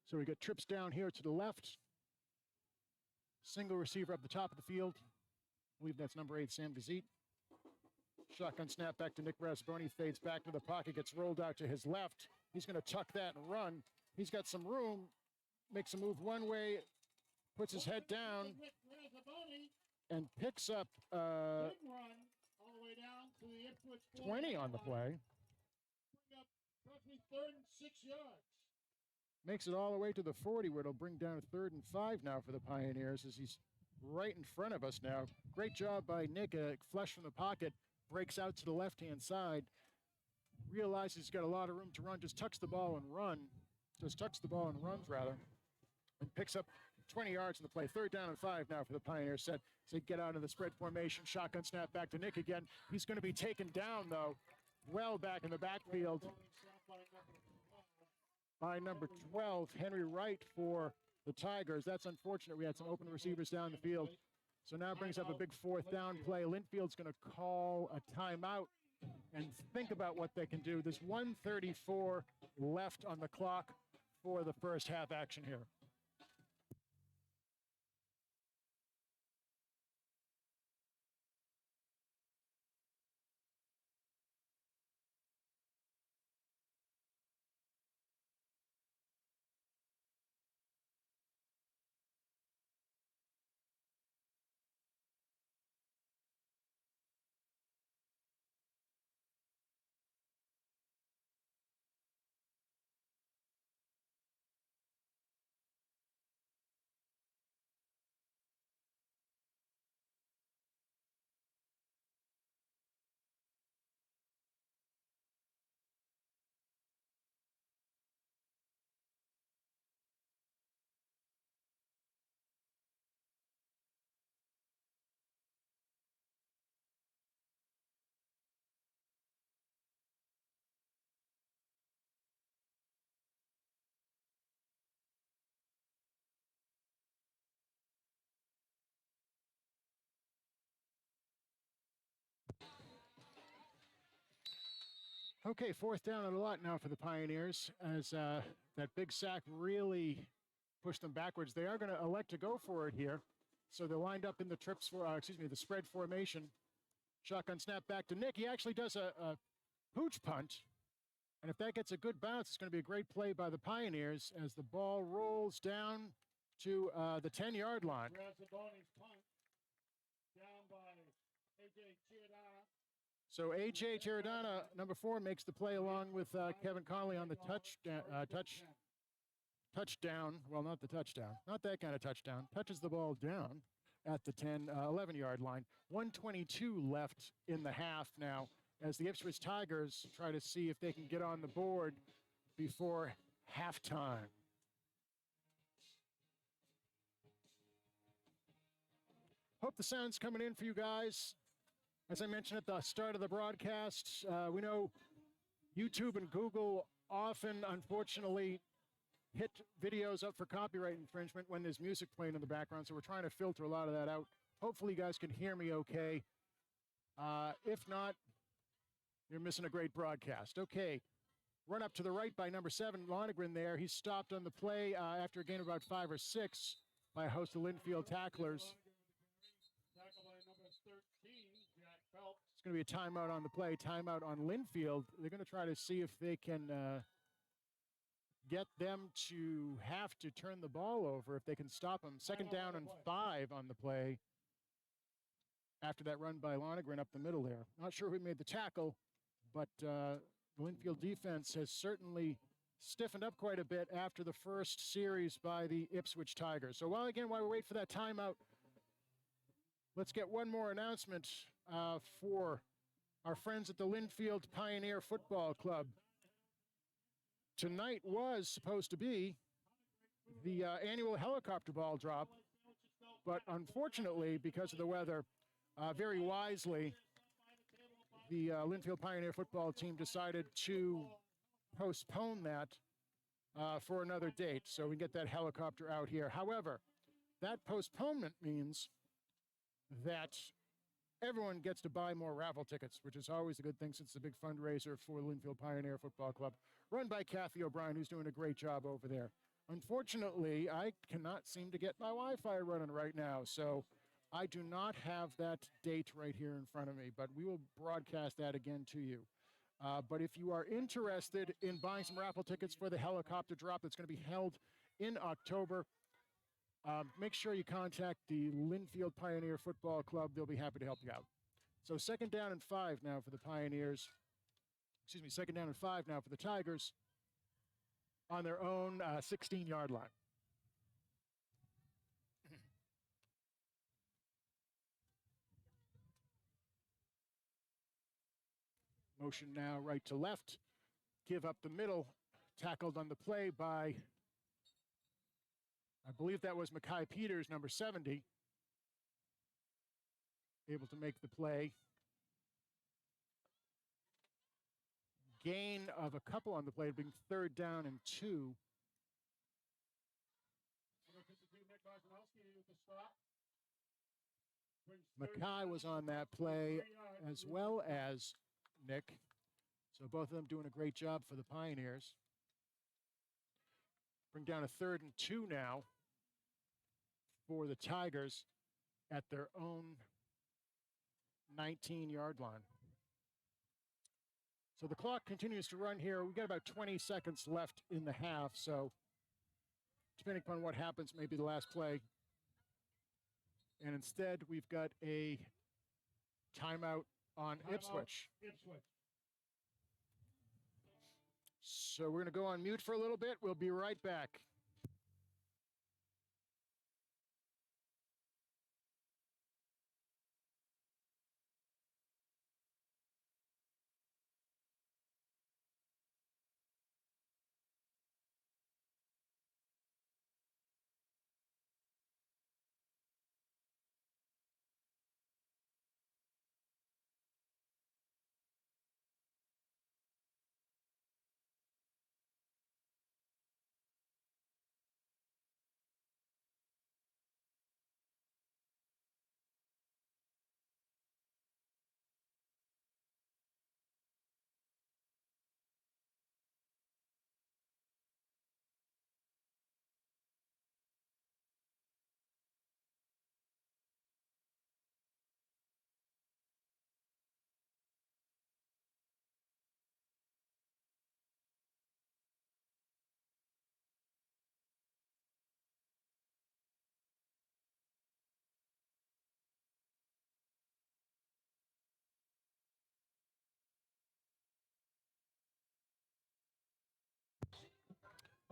So we got trips down here to the left. Single receiver up the top of the field. I believe that's number 8, Sam Gazit. Shotgun snap back to Nick Razzaboni. Fades back to the pocket, gets rolled out to his left. He's going to tuck that and run. He's got some room. Makes a move one way, puts his head down, and picks up 20 on the play. Third and 6 yards. Makes it all the way to the 40, where it'll bring down 3rd and 5 now for the Pioneers as he's right in front of us now. Great job by Nick. Flush from the pocket, breaks out to the left-hand side, realizes he's got a lot of room to run, just tucks the ball and runs, and picks up 20 yards in the play. 3rd down and 5 now for the Pioneers. Set to get out of the spread formation. Shotgun snap back to Nick again. He's going to be taken down, though, well back in the backfield by number 12, Henry Wright for the Tigers. That's unfortunate. We had some open receivers down the field. So now brings up a big 4th down play. Lynnfield's going to call a timeout and think about what they can do. There's 1:34 left on the clock for the first half action here. Okay, fourth down and a lot now for the Pioneers as that big sack really pushed them backwards. They are going to elect to go for it here. So they're lined up in the the spread formation. Shotgun snap back to Nick. He actually does a pooch punt. And if that gets a good bounce, it's going to be a great play by the Pioneers as the ball rolls down to the 10-yard line. Razzaboni's punt down by A.J. Giordano. So A.J. Giordano, number 4, makes the play along with Kevin Conley on the touchdown. Well, not the touchdown. Not that kind of touchdown. Touches the ball down at the 11-yard line. 1:22 left in the half now as the Ipswich Tigers try to see if they can get on the board before halftime. Hope the sound's coming in for you guys. As I mentioned at the start of the broadcast, we know YouTube and Google often, unfortunately, hit videos up for copyright infringement when there's music playing in the background, so we're trying to filter a lot of that out. Hopefully you guys can hear me okay. If not, you're missing a great broadcast. Okay, run up to the right by number 7, Lonergan there. He's stopped on the play after a gain of about 5 or 6 by a host of Lynnfield tacklers. It's going to be a timeout on the play, timeout on Lynnfield. They're going to try to see if they can get them to have to turn the ball over, if they can stop them. Second down and 5 on the play after that run by Lonergan up the middle there. Not sure who made the tackle, but the Lynnfield defense has certainly stiffened up quite a bit after the first series by the Ipswich Tigers. So while we wait for that timeout, let's get one more announcement for our friends at the Lynnfield Pioneer Football Club. Tonight was supposed to be the annual helicopter ball drop, but unfortunately, because of the weather, very wisely, the Lynnfield Pioneer football team decided to postpone that for another date, so we get that helicopter out here. However, that postponement means that everyone gets to buy more raffle tickets, which is always a good thing since it's a big fundraiser for Lynnfield Pioneer Football Club, run by Kathy O'Brien, who's doing a great job over there. Unfortunately, I cannot seem to get my Wi-Fi running right now, so I do not have that date right here in front of me, but we will broadcast that again to you. But if you are interested in buying some raffle tickets for the helicopter drop that's going to be held in October, make sure you contact the Lynnfield Pioneer Football Club. They'll be happy to help you out. So second down and 5 now for the Pioneers. Second down and 5 now for the Tigers on their own 16-yard line. Motion now right to left. Give up the middle. Tackled on the play by, I believe that was Mackay Peters, number 70. Able to make the play. Gain of a couple on the play, being third down and 2. Mackay was on that play as well as Nick. So both of them doing a great job for the Pioneers. Bring down a 3rd and 2 now for the Tigers at their own 19-yard line. So the clock continues to run here. We've got about 20 seconds left in the half, so depending upon what happens, maybe the last play. And instead, we've got a timeout on Ipswich. So we're going to go on mute for a little bit. We'll be right back.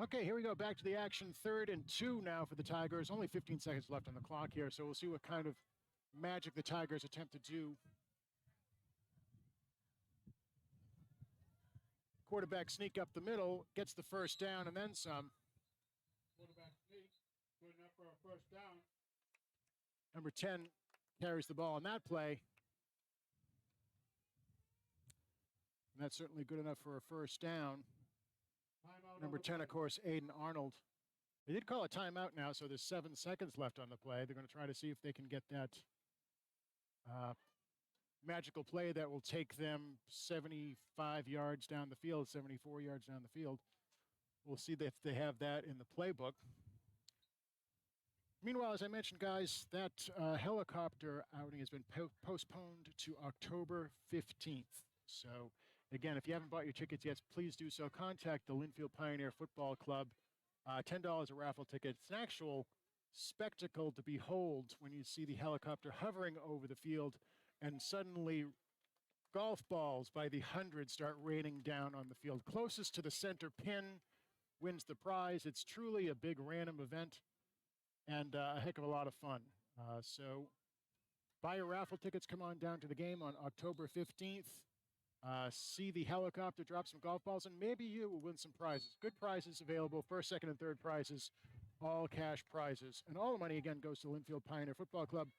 Okay, here we go. Back to the action. 3rd and 2 now for the Tigers. Only 15 seconds left on the clock here, so we'll see what kind of magic the Tigers attempt to do. Quarterback sneak up the middle, gets the first down and then some. Quarterback sneak, good enough for a first down. Number 10 carries the ball on that play. And that's certainly good enough for a first down. Timeout Number 10, of course, Aiden Arnold. They did call a timeout now, so there's 7 seconds left on the play. They're going to try to see if they can get that magical play that will take them 75 yards down the field, 74 yards down the field. We'll see if they have that in the playbook. Meanwhile, as I mentioned, guys, that helicopter outing has been postponed to October 15th. So, again, if you haven't bought your tickets yet, please do so. Contact the Lynnfield Pioneer Football Club. $10 a raffle ticket. It's an actual spectacle to behold when you see the helicopter hovering over the field and suddenly golf balls by the hundred start raining down on the field. Closest to the center pin wins the prize. It's truly a big random event and a heck of a lot of fun. So buy your raffle tickets. Come on down to the game on October 15th. See the helicopter drop some golf balls, and maybe you will win some prizes. Good prizes available, 1st, 2nd, and 3rd prizes, all cash prizes. And all the money, again, goes to Lynnfield Pioneer Football Club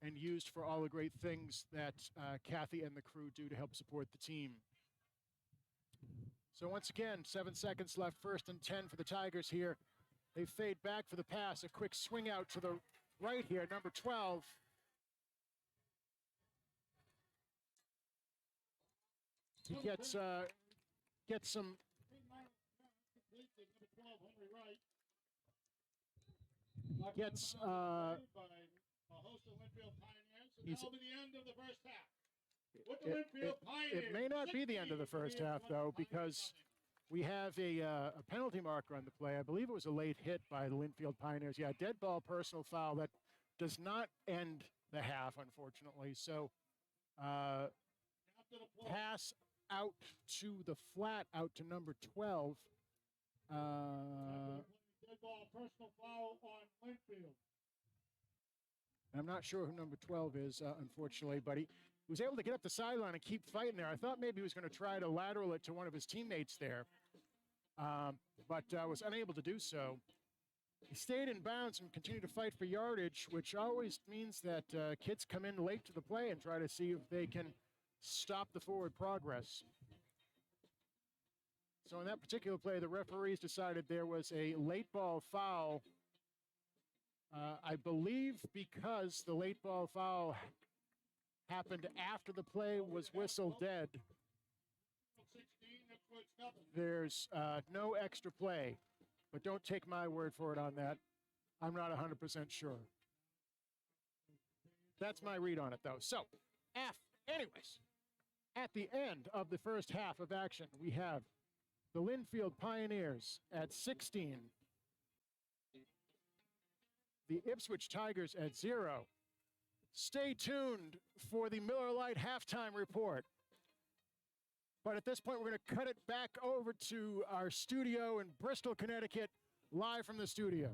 and used for all the great things that Kathy and the crew do to help support the team. So once again, 7 seconds left, 1st and 10 for the Tigers here. They fade back for the pass, a quick swing out to the right here, number 12. He gets some. Gets He's at the end of the first half. It may not be the end of the first half, though, because we have a penalty marker on the play. I believe it was a late hit by the Lynnfield Pioneers. Yeah, dead ball personal foul that does not end the half, unfortunately. So pass out to the flat, out to number 12. Dead ball personal foul on Lynnfield. I'm not sure who number 12 is, unfortunately, but he was able to get up the sideline and keep fighting there. I thought maybe he was going to try to lateral it to one of his teammates there, but was unable to do so. He stayed in bounds and continued to fight for yardage, which always means that kids come in late to the play and try to see if they can stop the forward progress. So in that particular play, the referees decided there was a late ball foul. I believe because the late ball foul happened after the play was whistled dead, there's no extra play. But don't take my word for it on that. I'm not 100% sure. That's my read on it, though. So, anyways, at the end of the first half of action, we have the Lynnfield Pioneers at 16. The Ipswich Tigers at 0. Stay tuned for the Miller Lite halftime report. But at this point, we're going to cut it back over to our studio in Bristol, Connecticut, live from the studio.